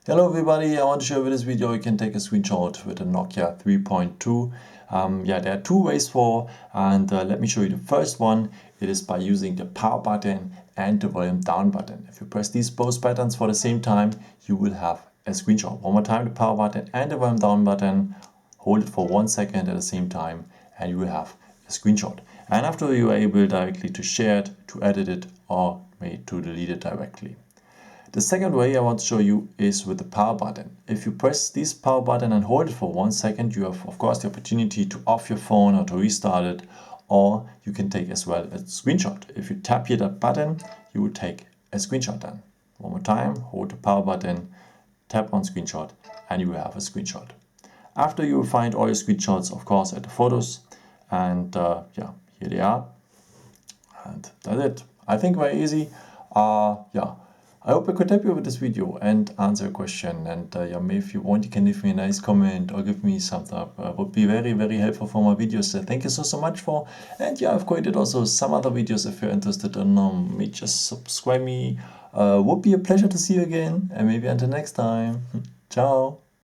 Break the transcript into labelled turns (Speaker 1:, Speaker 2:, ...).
Speaker 1: Hello everybody, I want to show you with this video you can take a screenshot with a Nokia 3.2. There are two ways for, and let me show you the first one. It is by using the power button and the volume down button. If you press these both buttons for the same time, you will have a screenshot. One more time, the power button and the volume down button. Hold it for 1 second at the same time and you will have a screenshot. And after, you are able directly to share it, to edit it, or maybe to delete it directly. The second way I want to show you is with the power button. If you press this power button and hold it for 1 second, you have of course the opportunity to off your phone or to restart it, or you can take as well a screenshot. If you tap here that button, you will take a screenshot then. One more time, hold the power button, tap on screenshot, and you will have a screenshot. After, you will find all your screenshots of course at the photos, and here they are, and that's it. I think very easy. I hope I could help you with this video and answer a question. And maybe if you want, you can leave me a nice comment or give me thumbs up. Would be very, very helpful for my videos. Thank you so much for. And I've created also some other videos if you're interested in me. Just subscribe me. Would be a pleasure to see you again. And maybe until next time. Ciao.